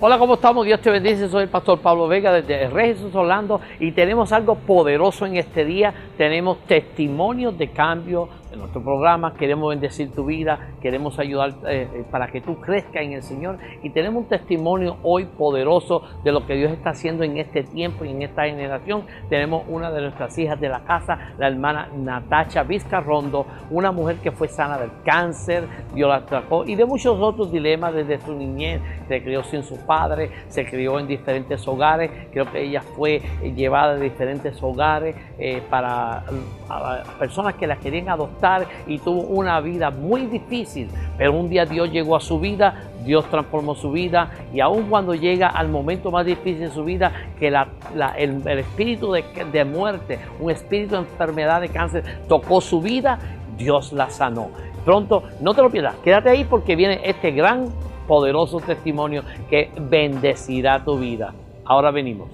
Hola, ¿cómo estamos? Dios te bendice. Soy el pastor Pablo Vega desde el Rey Jesús Orlando y tenemos algo poderoso en este día. Tenemos testimonios de cambio en nuestro programa. Queremos bendecir tu vida, queremos ayudar para que tú crezcas en el Señor. Y tenemos un testimonio hoy poderoso de lo que Dios está haciendo en este tiempo y en esta generación. Tenemos una de nuestras hijas de la casa, la hermana Natacha Vizcarrondo, una mujer que fue sana del cáncer, Dios la trató y de muchos otros dilemas desde su niñez. Se crió sin su padre, se crió en diferentes hogares. Creo que ella fue llevada de diferentes hogares para personas que la querían adoptar y tuvo una vida muy difícil. Pero un día Dios llegó a su vida, Dios transformó su vida y aun cuando llega al momento más difícil de su vida, que el espíritu de muerte, un espíritu de enfermedad, de cáncer, tocó su vida, Dios la sanó. Pronto, no te lo pierdas, quédate ahí porque viene este gran poderoso testimonio que bendecirá tu vida. Ahora venimos.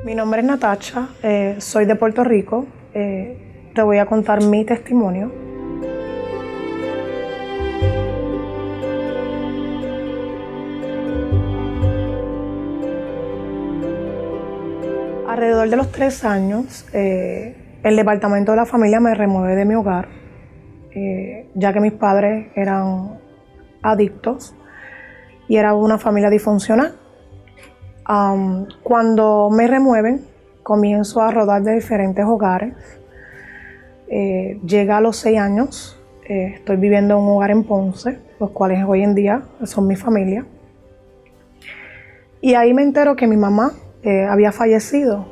Mi nombre es Natacha, soy de Puerto Rico. Te voy a contar mi testimonio. Alrededor de los 3 años, el departamento de la familia me remueve de mi hogar, ya que mis padres eran adictos y era una familia disfuncional. Cuando me remueven, comienzo a rodar de diferentes hogares. Llega a los 6 años, estoy viviendo en un hogar en Ponce, los cuales hoy en día son mi familia. Y ahí me entero que mi mamá había fallecido.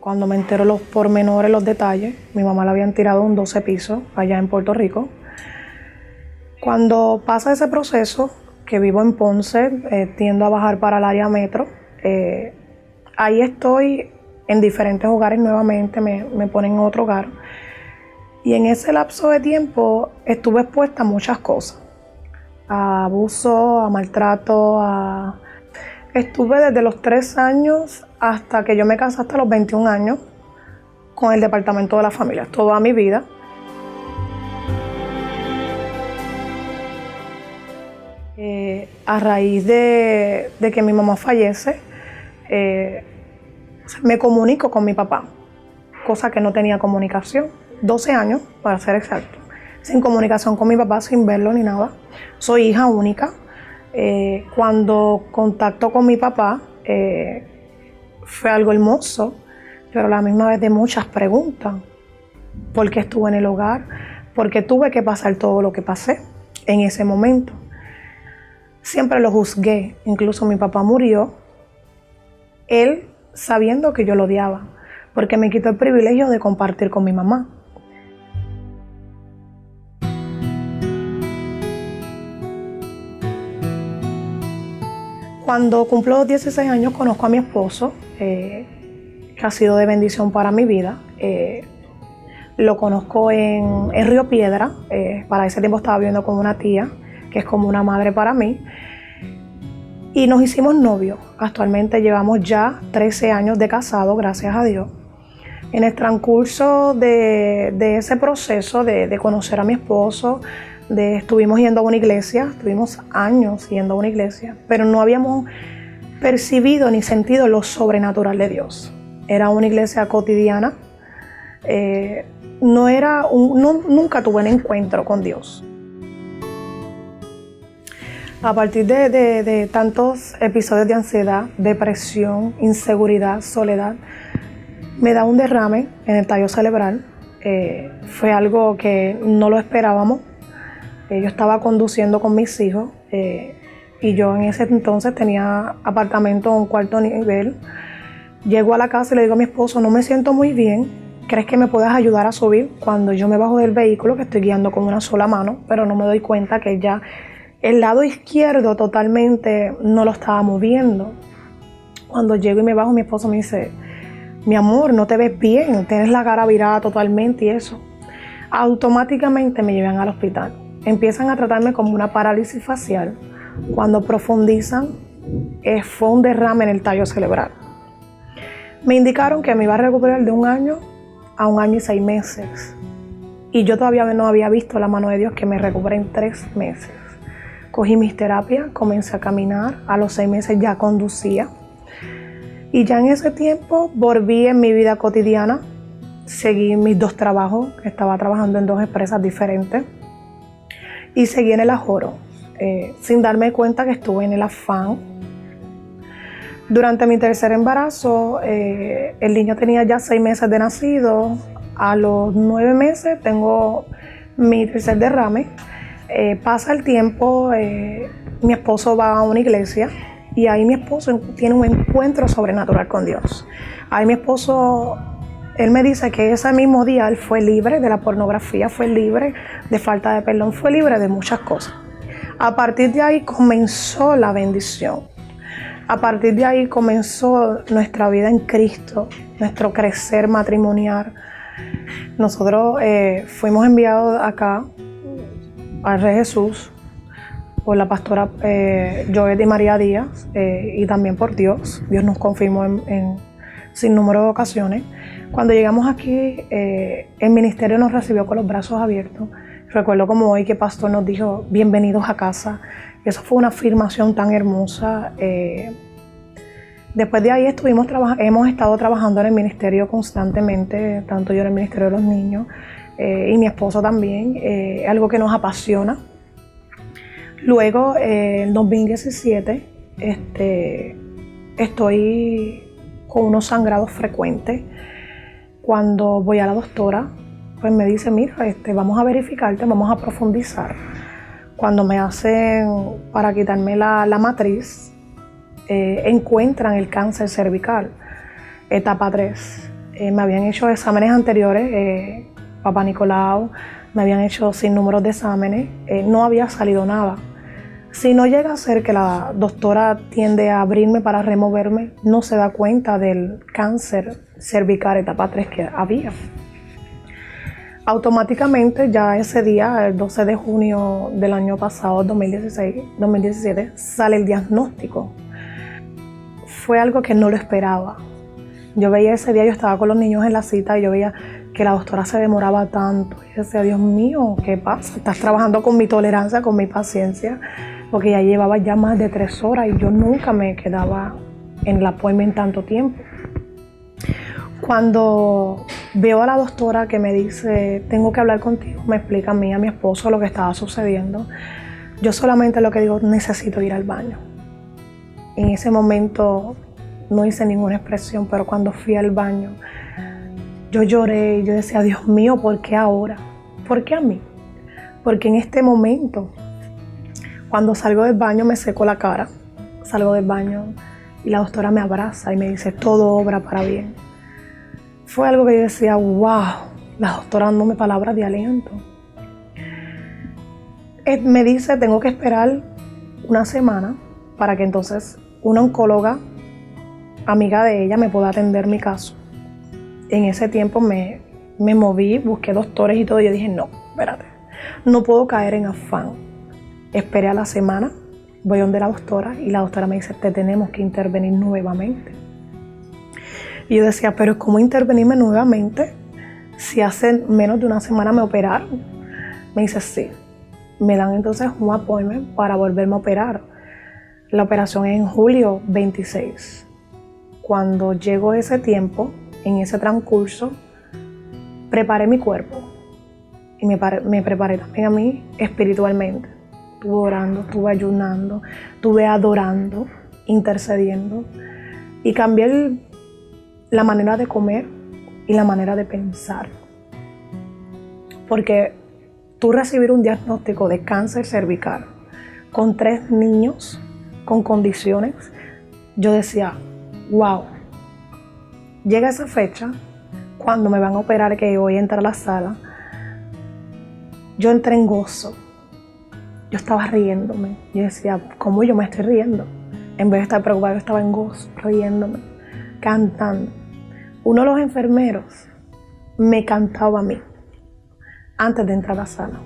Cuando me entero los pormenores, los detalles, mi mamá la habían tirado un 12 pisos allá en Puerto Rico. Cuando pasa ese proceso, que vivo en Ponce, tiendo a bajar para el área metro. Ahí estoy en diferentes hogares nuevamente, me ponen en otro hogar. Y en ese lapso de tiempo estuve expuesta a muchas cosas. A abuso, a maltrato, Estuve desde los 3 años hasta que yo me casé hasta los 21 años con el departamento de la familia, toda mi vida. A raíz de que mi mamá fallece, me comunico con mi papá, cosa que no tenía comunicación. 12 años, para ser exacto, sin comunicación con mi papá, sin verlo ni nada. Soy hija única. Cuando contacto con mi papá, fue algo hermoso, pero a la misma vez de muchas preguntas. ¿Por qué estuve en el hogar? ¿Por qué tuve que pasar todo lo que pasé en ese momento? Siempre lo juzgué, incluso mi papá murió, él sabiendo que yo lo odiaba, porque me quitó el privilegio de compartir con mi mamá. Cuando cumplo 16 años conozco a mi esposo, que ha sido de bendición para mi vida. Lo conozco en Río Piedra, para ese tiempo estaba viviendo con una tía, que es como una madre para mí. Y nos hicimos novios. Actualmente llevamos ya 13 años de casado, gracias a Dios. En el transcurso de ese proceso de conocer a mi esposo, estuvimos yendo a una iglesia, estuvimos años yendo a una iglesia, pero no habíamos percibido ni sentido lo sobrenatural de Dios. Era una iglesia cotidiana, nunca tuve un encuentro con Dios. A partir de tantos episodios de ansiedad, depresión, inseguridad, soledad, me da un derrame en el tallo cerebral. Fue algo que no lo esperábamos. Yo estaba conduciendo con mis hijos y yo en ese entonces tenía apartamento en un 4º nivel. Llego a la casa y le digo a mi esposo, no me siento muy bien, ¿crees que me puedas ayudar a subir? Cuando yo me bajo del vehículo, que estoy guiando con una sola mano, pero no me doy cuenta que ya el lado izquierdo totalmente no lo estaba moviendo. Cuando llego y me bajo, mi esposo me dice, mi amor, no te ves bien, tienes la cara virada totalmente y eso. Automáticamente me llevan al hospital. Empiezan a tratarme como una parálisis facial. Cuando profundizan, fue un derrame en el tallo cerebral. Me indicaron que me iba a recuperar de 1 año a 1 año y 6 meses. Y yo todavía no había visto la mano de Dios que me recuperé en 3 meses. Cogí mis terapias, comencé a caminar, a los 6 meses ya conducía. Y ya en ese tiempo volví en mi vida cotidiana, seguí mis 2 trabajos, estaba trabajando en 2 empresas diferentes y seguí en el ajoro, sin darme cuenta que estuve en el afán. Durante mi tercer embarazo, el niño tenía ya 6 meses de nacido. A los 9 meses tengo mi tercer derrame. Pasa el tiempo, mi esposo va a una iglesia y ahí mi esposo tiene un encuentro sobrenatural con Dios. Ahí mi esposo, él me dice que ese mismo día él fue libre de la pornografía, fue libre de falta de perdón, fue libre de muchas cosas. A partir de ahí comenzó la bendición. A partir de ahí comenzó nuestra vida en Cristo, nuestro crecer matrimonial. Nosotros fuimos enviados acá al Rey Jesús por la pastora Joel y María Díaz y también por Dios. Dios nos confirmó en sin número de ocasiones. Cuando llegamos aquí, el ministerio nos recibió con los brazos abiertos. Recuerdo como hoy que el pastor nos dijo, bienvenidos a casa. Eso fue una afirmación tan hermosa. Después de ahí hemos estado trabajando en el ministerio constantemente, tanto yo en el ministerio de los niños y mi esposo también, algo que nos apasiona. Luego, en 2017, estoy con unos sangrados frecuentes. Cuando voy a la doctora, pues me dice, mira, vamos a verificarte, vamos a profundizar. Cuando me hacen para quitarme la matriz, encuentran el cáncer cervical, etapa 3. Me habían hecho exámenes anteriores, Papá Nicolau, me habían hecho sin números de exámenes, no había salido nada. Si no llega a ser que la doctora tiende a abrirme para removerme, no se da cuenta del cáncer cervical etapa 3 que había. Automáticamente ya ese día, el 12 de junio del año pasado, 2017, sale el diagnóstico. Fue algo que no lo esperaba. Yo veía ese día, yo estaba con los niños en la cita y yo veía que la doctora se demoraba tanto. Y yo decía, Dios mío, ¿qué pasa? Estás trabajando con mi tolerancia, con mi paciencia, porque ya llevaba ya más de 3 horas y yo nunca me quedaba en el appointment tanto tiempo. Cuando veo a la doctora que me dice, tengo que hablar contigo, me explica a mí, a mi esposo lo que estaba sucediendo, yo solamente lo que digo, necesito ir al baño. En ese momento no hice ninguna expresión, pero cuando fui al baño, yo lloré y yo decía, Dios mío, ¿por qué ahora? ¿Por qué a mí? Porque en este momento, cuando salgo del baño me seco la cara, salgo del baño y la doctora me abraza y me dice, todo obra para bien. Fue algo que yo decía, wow, la doctora dándome palabras de aliento. Me dice, tengo que esperar 1 semana para que entonces una oncóloga, amiga de ella, me pueda atender mi caso. En ese tiempo me moví, busqué doctores y todo, y yo dije, no, espérate, no puedo caer en afán. Esperé a la semana, voy donde la doctora y la doctora me dice, te tenemos que intervenir nuevamente. Y yo decía, pero ¿cómo intervenirme nuevamente si hace menos de 1 semana me operaron? Me dice, sí. Me dan entonces un appointment para volverme a operar. La operación es en julio 26. Cuando llegó ese tiempo, en ese transcurso, preparé mi cuerpo y me preparé también a mí espiritualmente. Estuve orando, estuve ayunando, estuve adorando, intercediendo y cambié la manera de comer y la manera de pensar. Porque tú recibir un diagnóstico de cáncer cervical con 3 niños con condiciones, yo decía, wow, llega esa fecha, cuando me van a operar, que voy a entrar a la sala, yo entré en gozo. Yo estaba riéndome. Yo decía, ¿cómo yo me estoy riendo? En vez de estar preocupada, yo estaba en gozo, riéndome, cantando. Uno de los enfermeros me cantaba a mí antes de entrar a la sala.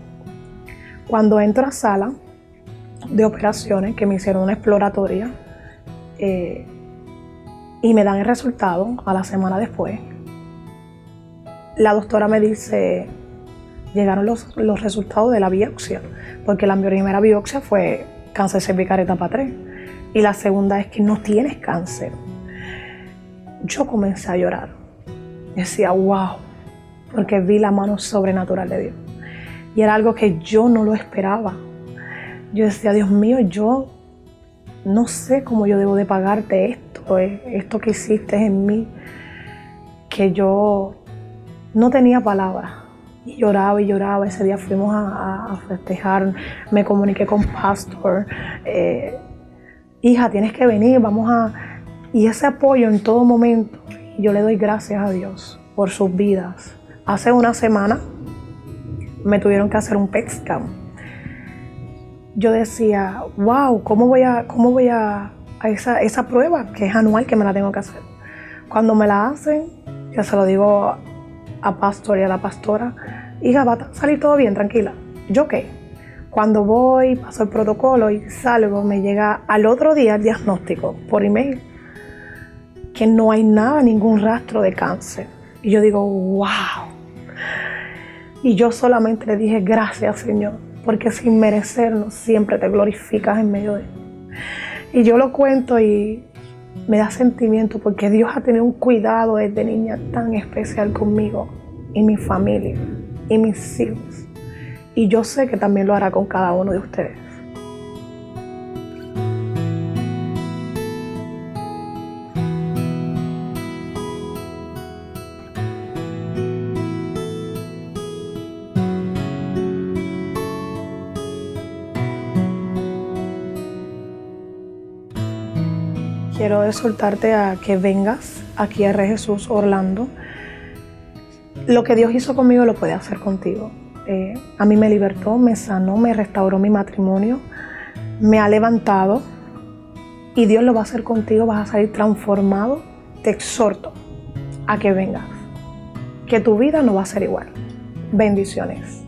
Cuando entro a la sala de operaciones, que me hicieron una exploratoria, y me dan el resultado a la semana después. La doctora me dice, llegaron los resultados de la biopsia, porque la primera biopsia fue cáncer cervical etapa 3 y la segunda es que no tienes cáncer. Yo comencé a llorar. Decía, wow, porque vi la mano sobrenatural de Dios. Y era algo que yo no lo esperaba. Yo decía, Dios mío, yo no sé cómo yo debo de pagarte esto que hiciste en mí, que yo no tenía palabras. Y lloraba y lloraba. Ese día fuimos a festejar, me comuniqué con Pastor, hija, tienes que venir, vamos a... Y ese apoyo en todo momento, yo le doy gracias a Dios por sus vidas. Hace una semana me tuvieron que hacer un PET scan. Yo decía, wow, ¿cómo voy a esa prueba que es anual que me la tengo que hacer? Cuando me la hacen, yo se lo digo a Pastor y a la pastora, hija, va a salir todo bien, tranquila. ¿Yo qué? Cuando voy, paso el protocolo y salgo, me llega al otro día el diagnóstico por email, que no hay nada, ningún rastro de cáncer. Y yo digo, wow. Y yo solamente le dije, gracias, Señor, porque sin merecernos siempre te glorificas en medio de él. Y yo lo cuento y me da sentimiento porque Dios ha tenido un cuidado desde niña tan especial conmigo y mi familia y mis hijos. Y yo sé que también lo hará con cada uno de ustedes. Quiero exhortarte a que vengas aquí a Jesús Orlando. Lo que Dios hizo conmigo lo puede hacer contigo. A mí me libertó, me sanó, me restauró mi matrimonio, me ha levantado y Dios lo va a hacer contigo, vas a salir transformado. Te exhorto a que vengas, que tu vida no va a ser igual. Bendiciones.